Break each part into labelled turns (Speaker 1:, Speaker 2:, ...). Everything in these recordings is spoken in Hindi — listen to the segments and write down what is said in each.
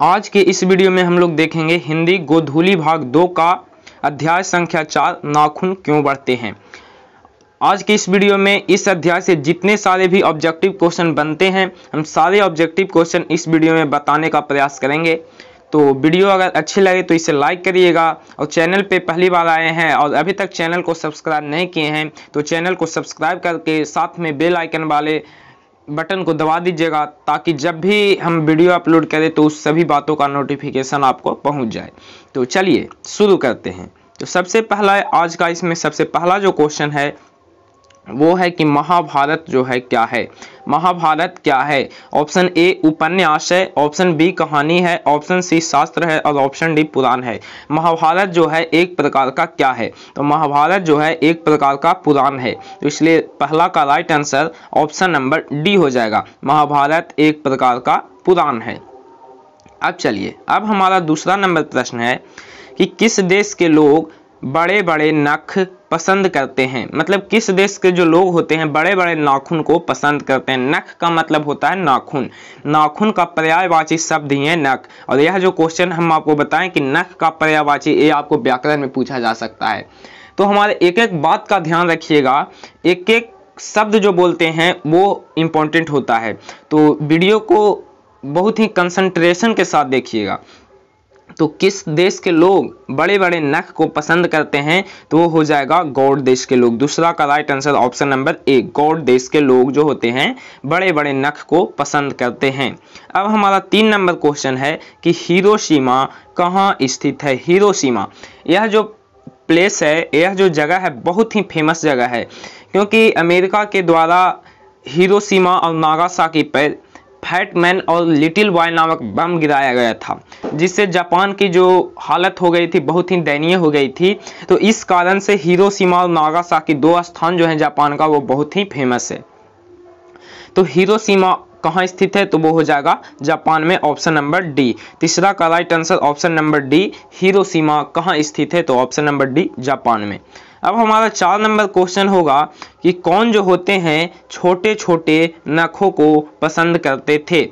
Speaker 1: आज के इस वीडियो में हम लोग देखेंगे हिंदी गोधूली भाग 2 का अध्याय संख्या 4 नाखून क्यों बढ़ते हैं। आज के इस वीडियो में इस अध्याय से जितने सारे भी ऑब्जेक्टिव क्वेश्चन बनते हैं हम सारे ऑब्जेक्टिव क्वेश्चन इस वीडियो में बताने का प्रयास करेंगे। तो वीडियो अगर अच्छी लगे तो इसे लाइक करिएगा और चैनल पे पहली बार आए हैं और अभी तक चैनल को सब्सक्राइब नहीं किए हैं तो चैनल को सब्सक्राइब करके साथ में बेल आइकन वाले बटन को दबा दीजिएगा ताकि जब भी हम वीडियो अपलोड करें तो उस सभी बातों का नोटिफिकेशन आपको पहुंच जाए। तो चलिए शुरू करते हैं। तो सबसे पहला आज का इसमें सबसे पहला जो क्वेश्चन है वो है कि महाभारत जो है क्या है। महाभारत क्या है? ऑप्शन ए उपन्यास है, ऑप्शन बी कहानी है, ऑप्शन सी शास्त्र है और ऑप्शन डी पुराण है। महाभारत जो है एक प्रकार का क्या है? तो महाभारत जो है एक प्रकार का पुराण है। तो इसलिए पहला का right answer option number D हो जाएगा। महाभारत एक प्रकार का पुराण है। अब चलिए, अब हमारा दूसरा नंबर प्रश्न है कि किस देश के लोग बड़े बड़े नख पसंद करते हैं। मतलब किस देश के जो लोग होते हैं बड़े बड़े नाखून को पसंद करते हैं। नख का मतलब होता है नाखून, नाखून का पर्यायवाची शब्द ही है नख। और यह जो क्वेश्चन हम आपको बताएं कि नख का पर्यायवाची, ये आपको व्याकरण में पूछा जा सकता है। तो हमारे एक एक बात का ध्यान रखिएगा, एक एक शब्द जो बोलते हैं वो इम्पोर्टेंट होता है। तो वीडियो को बहुत ही कंसंट्रेशन के साथ देखिएगा। तो किस देश के लोग बड़े बड़े नख को पसंद करते हैं तो वो हो जाएगा गौड़ देश के लोग। दूसरा का right answer option number A, Gauda देश के लोग जो होते हैं बड़े बड़े नख को पसंद करते हैं। अब हमारा 3 नंबर क्वेश्चन है कि हिरोशिमा कहाँ स्थित है। हिरोशिमा यह जो प्लेस है, यह जो जगह है बहुत ही फेमस जगह है क्योंकि अमेरिका के द्वारा हिरोशिमा और नागासाकी पर फैट मैन और लिटिल बॉय नामक बम गिराया गया था, जिससे जापान की जो हालत हो गई थी बहुत ही दयनीय हो गई थी। तो इस कारण से हिरोशिमा और नागासाकी 2 स्थान जो है जापान का वो बहुत ही फेमस है। तो हिरोशिमा कहाँ स्थित है तो वो हो जाएगा जापान में, ऑप्शन नंबर डी। तीसरा का right answer option number D, Hiroshima कहाँ स्थित है तो ऑप्शन नंबर डी जापान में। अब हमारा 4 नंबर क्वेश्चन होगा कि कौन जो होते हैं छोटे छोटे नखों को पसंद करते थे।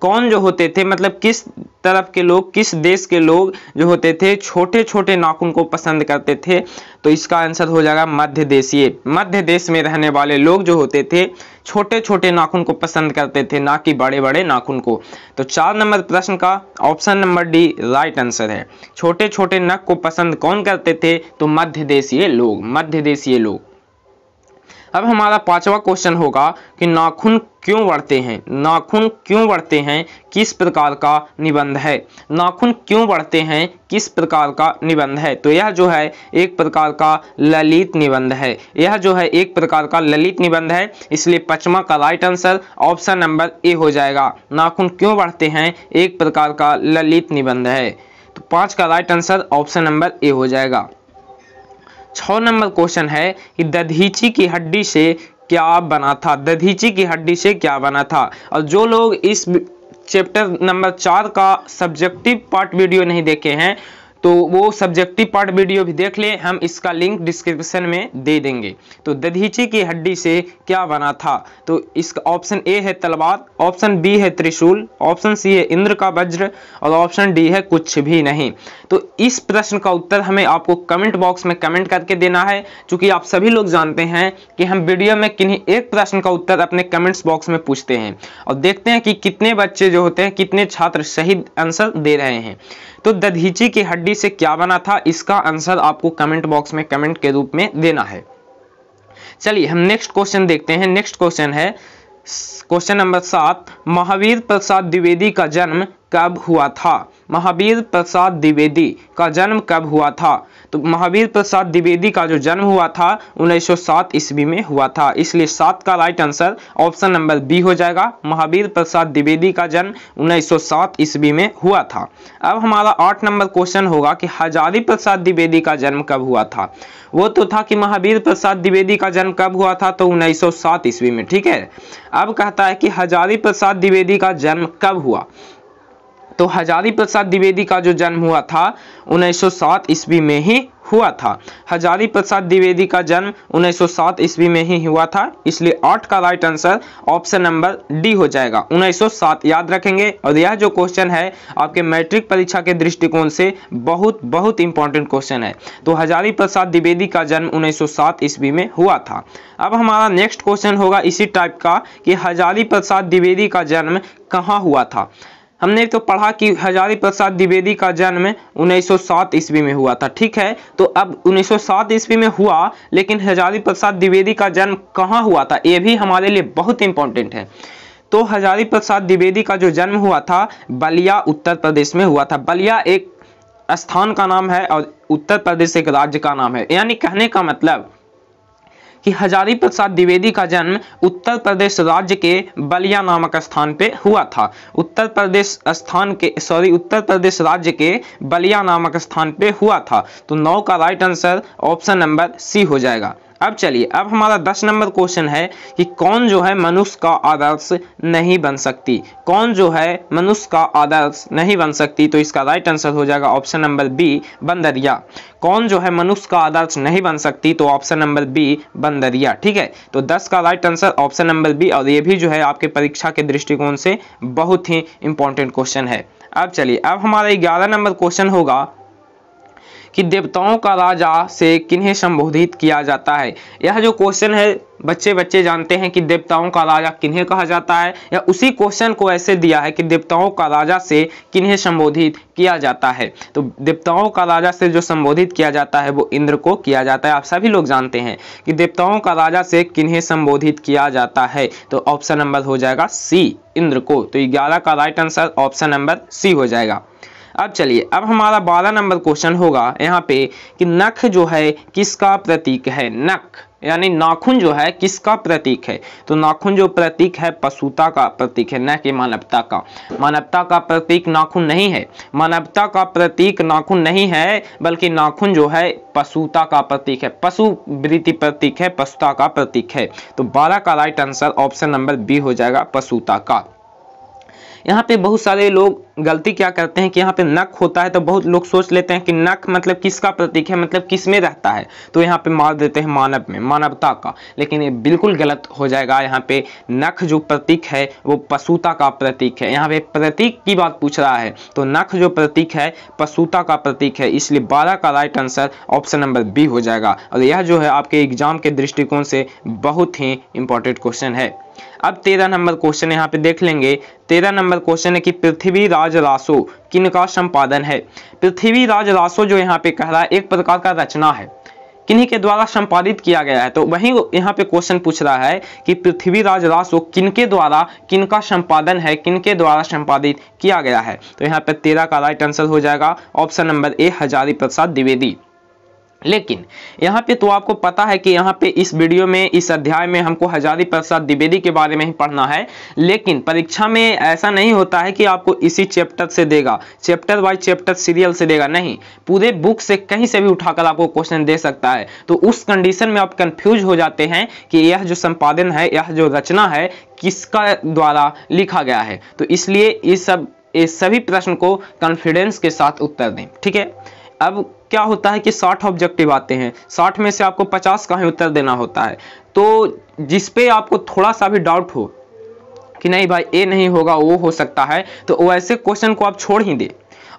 Speaker 1: कौन जो होते थे मतलब किस तरफ के लोग, किस देश के लोग जो होते थे छोटे छोटे नाखून को पसंद करते थे। तो इसका आंसर हो जाएगा मध्य देशीय। मध्य देश में रहने वाले लोग जो होते थे छोटे छोटे नाखून को पसंद करते थे, ना कि बड़े बड़े नाखून को। तो 4 नंबर प्रश्न का option number D right answer है। छोटे छोटे नख को पसंद कौन करते थे तो मध्य देशीय लोग, मध्य देशीय लोग। अब हमारा 5वां क्वेश्चन होगा कि नाखून क्यों बढ़ते हैं। नाखून क्यों बढ़ते हैं किस प्रकार का निबंध है। नाखून क्यों बढ़ते हैं किस प्रकार का निबंध है। तो यह जो है एक प्रकार का ललित निबंध है। यह जो है एक प्रकार का ललित निबंध है, इसलिए 5वां का राइट आंसर ऑप्शन नंबर ए हो जाएगा। नाखून क्यों बढ़ते हैं एक प्रकार का ललित निबंध है। तो 5 का राइट आंसर ऑप्शन नंबर ए हो जाएगा। 6 नंबर क्वेश्चन है कि दधीची की हड्डी से क्या बना था। दधीची की हड्डी से क्या बना था। और जो लोग इस चैप्टर नंबर 4 का सब्जेक्टिव पार्ट वीडियो नहीं देखे हैं तो वो सब्जेक्टिव पार्ट वीडियो भी देख लें, हम इसका लिंक डिस्क्रिप्शन में दे देंगे। तो दधीची की हड्डी से क्या बना था तो इसका ऑप्शन ए है तलवार, ऑप्शन बी है त्रिशूल, ऑप्शन सी है इंद्र का वज्र और ऑप्शन डी है कुछ भी नहीं। तो इस प्रश्न का उत्तर हमें आपको कमेंट बॉक्स में कमेंट करके देना है। चूंकि आप सभी लोग जानते हैं कि हम वीडियो में किन्हीं एक प्रश्न का उत्तर अपने कमेंट्स बॉक्स में पूछते हैं और देखते हैं कि कितने बच्चे जो होते हैं, कितने छात्र सही आंसर दे रहे हैं। तो दधीची की हड्डी से क्या बना था, इसका आंसर आपको कमेंट बॉक्स में कमेंट के रूप में देना है। चलिए हम नेक्स्ट क्वेश्चन देखते हैं। नेक्स्ट क्वेश्चन है क्वेश्चन नंबर 7, महावीर प्रसाद द्विवेदी का जन्म कब हुआ था। महावीर प्रसाद द्विवेदी का जन्म कब हुआ था। तो महावीर प्रसाद द्विवेदी का जो जन्म हुआ था 1907 ईस्वी में हुआ था, इसलिए 7 का right answer option number B हो जाएगा। महावीर प्रसाद द्विवेदी का जन्म 1907 ईस्वी में हुआ था। अब हमारा 8 नंबर क्वेश्चन होगा कि हजारी प्रसाद द्विवेदी का जन्म कब हुआ था। वो तो था कि महावीर प्रसाद द्विवेदी का जन्म कब हुआ था तो 1907 ईस्वी में, ठीक है। अब कहता है कि हजारी प्रसाद द्विवेदी का जन्म कब हुआ। तो हजारी प्रसाद द्विवेदी का जो जन्म हुआ था 1907 ईस्वी में ही हुआ था। हजारी प्रसाद द्विवेदी का जन्म 1907 ईस्वी में ही हुआ था, इसलिए 8 का right answer option number D हो जाएगा, 1907 याद रखेंगे। और यह जो क्वेश्चन है आपके मैट्रिक परीक्षा के दृष्टिकोण से बहुत इंपॉर्टेंट क्वेश्चन है। तो हजारी प्रसाद द्विवेदी का जन्म 1907 ईस्वी में हुआ था। अब हमारा नेक्स्ट क्वेश्चन होगा इसी टाइप का कि हजारी प्रसाद द्विवेदी का जन्म कहाँ हुआ था। हमने तो पढ़ा कि हजारी प्रसाद द्विवेदी का जन्म 1907 ईस्वी में हुआ था, ठीक है। तो अब 1907 ईस्वी में हुआ, लेकिन हजारी प्रसाद द्विवेदी का जन्म कहाँ हुआ था, ये भी हमारे लिए बहुत इंपॉर्टेंट है। तो हजारी प्रसाद द्विवेदी का जो जन्म हुआ था बलिया उत्तर प्रदेश में हुआ था। बलिया एक स्थान का नाम है और उत्तर प्रदेश एक राज्य का नाम है। यानी कहने का मतलब कि हजारी प्रसाद द्विवेदी का जन्म उत्तर प्रदेश राज्य के बलिया नामक स्थान पे हुआ था। उत्तर प्रदेश राज्य के बलिया नामक स्थान पे हुआ था। तो 9 का right answer option number C हो जाएगा। अब चलिए, अब हमारा 10 नंबर क्वेश्चन है कि कौन जो है मनुष्य का आदर्श नहीं बन सकती। कौन जो है मनुष्य का आदर्श नहीं बन सकती, तो इसका राइट आंसर हो जाएगा ऑप्शन नंबर बी बंदरिया। कौन जो है मनुष्य का आदर्श नहीं बन सकती, तो ऑप्शन नंबर बी बंदरिया, ठीक है। तो 10 का right answer option number B, और ये भी जो है आपके परीक्षा के दृष्टिकोण से बहुत ही इंपॉर्टेंट क्वेश्चन है। अब चलिए, अब हमारा 11 नंबर क्वेश्चन होगा कि देवताओं का राजा से किन्हें संबोधित किया जाता है। यह जो क्वेश्चन है बच्चे जानते हैं कि देवताओं का राजा किन्हें कहा जाता है, या उसी क्वेश्चन को ऐसे दिया है कि देवताओं का राजा से किन्हें संबोधित किया जाता है। तो देवताओं का राजा से जो संबोधित किया जाता है वो इंद्र को किया जाता है। आप सभी लोग जानते हैं कि देवताओं का राजा से किन्हें संबोधित किया जाता है, तो ऑप्शन नंबर हो जाएगा सी इंद्र को। तो 11 का right answer option number C हो जाएगा। अब चलिए, अब हमारा 12 नंबर क्वेश्चन होगा यहाँ पे कि नख जो है किसका प्रतीक है। नख यानी नाखून जो है किसका प्रतीक है, तो नाखून जो प्रतीक है पशुता का प्रतीक है, न कि मानवता का। मानवता का प्रतीक नाखून नहीं है, मानवता का प्रतीक नाखून नहीं है, बल्कि नाखून जो है पशुता का प्रतीक है, पशु वृत्ति प्रतीक है, पशुता का प्रतीक है। तो 12 का right answer option number B हो जाएगा, पशुता का। यहाँ पे बहुत सारे लोग गलती क्या करते हैं कि यहाँ पे नख होता है तो बहुत लोग सोच लेते हैं कि नख मतलब किसका प्रतीक है, मतलब किस में रहता है, तो यहाँ पे मार देते हैं मानव में, मानवता का। लेकिन ये बिल्कुल गलत हो जाएगा। यहाँ पे नख जो प्रतीक है वो पशुता का प्रतीक है। यहाँ पे प्रतीक की बात पूछ रहा है, तो नख जो प्रतीक है पशुता का प्रतीक है, इसलिए 12 का right answer option number B हो जाएगा। और यह जो है आपके एग्जाम के दृष्टिकोण से बहुत ही इंपॉर्टेंट क्वेश्चन है। अब 13 नंबर क्वेश्चन यहाँ पे देख लेंगे। 13 नंबर क्वेश्चन है कि पृथ्वीराज रासो किनका संपादन है। पृथ्वीराज रासो जो यहाँ पे कह रहा है एक प्रकार का रचना है, किन्हीं के द्वारा संपादित किया गया है। तो वही यहाँ पे क्वेश्चन पूछ रहा है कि पृथ्वीराज रासो किनके द्वारा, किनका संपादन है, किनके द्वारा संपादित किया गया है। तो यहाँ पे 13 का राइट आंसर हो जाएगा ऑप्शन नंबर ए हजारी प्रसाद द्विवेदी। लेकिन यहाँ पे तो आपको पता है कि यहाँ पे इस वीडियो में, इस अध्याय में हमको हजारी प्रसाद द्विवेदी के बारे में ही पढ़ना है। लेकिन परीक्षा में ऐसा नहीं होता है कि आपको इसी चैप्टर से देगा, चैप्टर बाय चैप्टर सीरियल से देगा, नहीं, पूरे बुक से कहीं से भी उठाकर आपको क्वेश्चन दे सकता है। तो उस कंडीशन में आप कंफ्यूज हो जाते हैं कि यह जो संपादन है, यह जो रचना है किसका द्वारा लिखा गया है। तो इसलिए इस सभी प्रश्न को कॉन्फिडेंस के साथ उत्तर दें, ठीक है। अब क्या होता है कि 60 ऑब्जेक्टिव आते हैं, 60 में से आपको 50 का ही उत्तर देना होता है। तो जिस पे आपको थोड़ा सा भी डाउट हो कि नहीं भाई ये नहीं होगा, वो हो सकता है, तो वैसे क्वेश्चन को आप छोड़ ही दे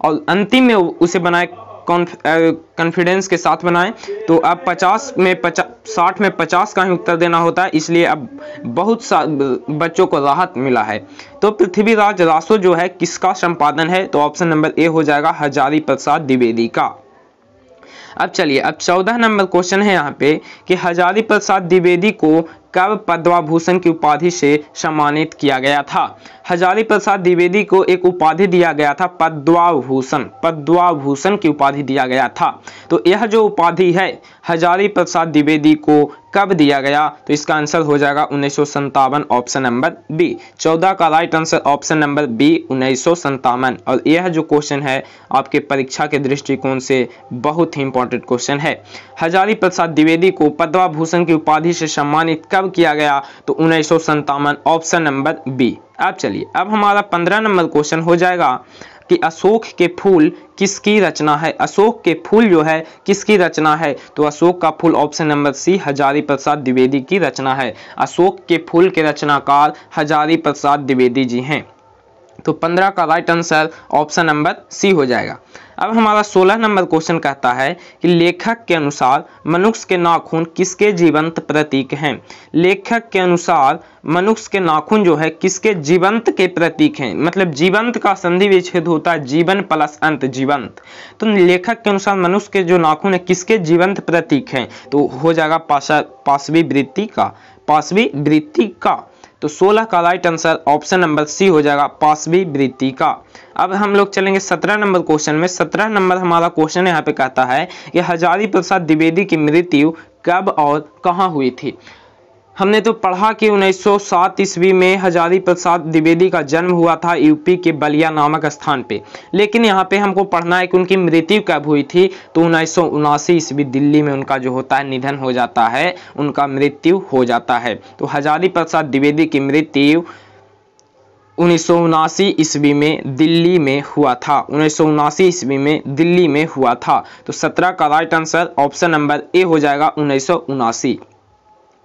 Speaker 1: और अंतिम में उसे बनाए, कॉन्फिडेंस के साथ बनाएं। तो अब 60 में 50 का ही उत्तर देना होता है, इसलिए अब बहुत सा बच्चों को राहत मिला है। तो पृथ्वीराज रासो जो है किसका संपादन है, तो ऑप्शन नंबर ए हो जाएगा हजारी प्रसाद द्विवेदी का। अब चलिए, अब 14 नंबर क्वेश्चन है यहाँ पे कि हजारी प्रसाद द्विवेदी को कब पद्मभूषण की उपाधि से सम्मानित किया गया था। हजारी प्रसाद द्विवेदी को एक उपाधि दिया गया था, पद्मभूषण की उपाधि दिया गया था। तो यह जो उपाधि है हजारी प्रसाद द्विवेदी को कब दिया गया, तो इसका आंसर हो जाएगा 1957 ऑप्शन नंबर बी। 14 का right answer option number B 1957। और यह जो क्वेश्चन है आपके परीक्षा के दृष्टिकोण से बहुत ही इंपॉर्टेंट क्वेश्चन है। हजारी प्रसाद द्विवेदी को पद्मभूषण की उपाधि से सम्मानित कब किया गया, तो 1957 ऑप्शन नंबर बी। अब चलिए, अब हमारा 15 नंबर क्वेश्चन हो जाएगा कि अशोक के फूल किसकी रचना है। अशोक के फूल जो है किसकी रचना है, तो अशोक का फूल ऑप्शन नंबर सी हजारी प्रसाद द्विवेदी की रचना है। अशोक के फूल के रचनाकार हजारी प्रसाद द्विवेदी जी हैं। तो 15 का right answer option number C हो जाएगा। अब हमारा 16 नंबर क्वेश्चन कहता है कि लेखक के अनुसार मनुष्य के नाखून किसके जीवंत प्रतीक हैं। लेखक के अनुसार मनुष्य के नाखून जो है किसके जीवंत के प्रतीक हैं, मतलब जीवंत का संधि विच्छेद होता है जीवन प्लस अंत जीवंत। तो लेखक के अनुसार मनुष्य के जो नाखून है किसके जीवंत प्रतीक हैं, तो हो जाएगा पाशवी वृत्ति का, पाशवी वृत्ति का। तो 16 का right answer option number C हो जाएगा, पाशवी वृत्ति का। अब हम लोग चलेंगे 17 नंबर क्वेश्चन में। 17 नंबर हमारा क्वेश्चन यहाँ पे कहता है कि हजारी प्रसाद द्विवेदी की मृत्यु कब और कहाँ हुई थी। हमने तो पढ़ा कि 1907 ईस्वी में हजारी प्रसाद द्विवेदी का जन्म हुआ था यूपी के बलिया नामक स्थान पे, लेकिन यहाँ पे हमको पढ़ना है कि उनकी मृत्यु कब हुई थी। तो 1979 ईस्वी दिल्ली में उनका जो होता है निधन हो जाता है, उनका मृत्यु हो जाता है। तो हजारी प्रसाद द्विवेदी की मृत्यु 1979 ईस्वी में दिल्ली में हुआ था, 1979 ईस्वी में दिल्ली में हुआ था। तो 17 का राइट आंसर ऑप्शन नंबर ए हो जाएगा 1979।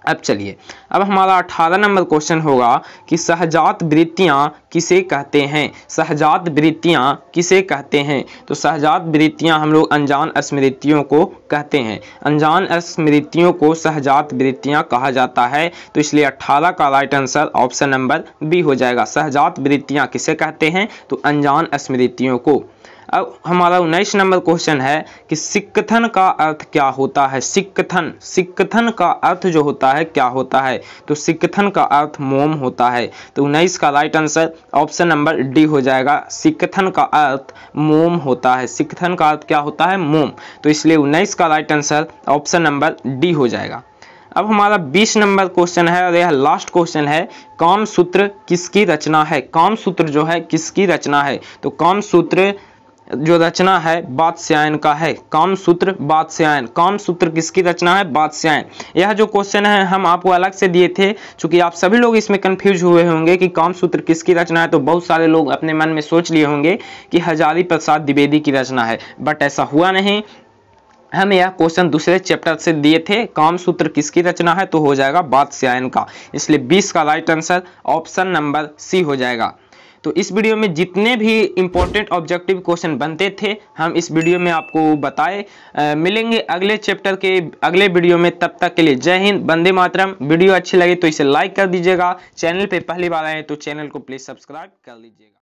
Speaker 1: अब चलिए, अब हमारा 18 नंबर क्वेश्चन होगा कि सहजात वृत्तियां किसे कहते हैं। सहजात वृत्तियां किसे कहते हैं, तो सहजात वृत्तियां हम लोग अनजान स्मृतियों को कहते हैं। अनजान स्मृतियों को सहजात वृत्तियां कहा जाता है। तो इसलिए 18 का right answer option number B हो जाएगा। सहजात वृत्तियां किसे कहते हैं, तो अनजान स्मृतियों को। अब हमारा 19 नंबर क्वेश्चन है कि सिक्कथन का अर्थ क्या होता है। सिक्कथन, सिक्कथन का अर्थ जो होता है क्या होता है, तो सिक्कथन का अर्थ मोम होता है। तो 19 का right answer option number D हो जाएगा। सिक्कथन का अर्थ मोम होता है। सिक्कथन का अर्थ क्या होता है, मोम। तो इसलिए 19 का right answer option number D हो जाएगा। अब हमारा 20 नंबर क्वेश्चन है और यह लास्ट क्वेश्चन है, कामसूत्र किसकी रचना है। कामसूत्र जो है किसकी रचना है, तो कामसूत्र जो रचना है वात्स्यायन का है। कामसूत्र वात्स्यायन, कामसूत्र किसकी रचना है, वात्स्यायन। यह जो क्वेश्चन है हम आपको अलग से दिए थे, क्योंकि आप सभी लोग इसमें कंफ्यूज हुए होंगे कि कामसूत्र किसकी रचना है। तो बहुत सारे लोग अपने मन में सोच लिए होंगे कि हजारी प्रसाद द्विवेदी की रचना है, बट ऐसा हुआ नहीं। हम यह क्वेश्चन दूसरे चैप्टर से दिए थे। कामसूत्र किसकी रचना है, तो हो जाएगा वात्स्यायन का। इसलिए 20 का right answer option number C हो जाएगा। तो इस वीडियो में जितने भी इंपॉर्टेंट ऑब्जेक्टिव क्वेश्चन बनते थे हम इस वीडियो में आपको बताए। मिलेंगे अगले चैप्टर के अगले वीडियो में, तब तक के लिए जय हिंद, वंदे मातरम। वीडियो अच्छी लगे तो इसे लाइक कर दीजिएगा। चैनल पे पहली बार आए तो चैनल को प्लीज सब्सक्राइब कर लीजिएगा।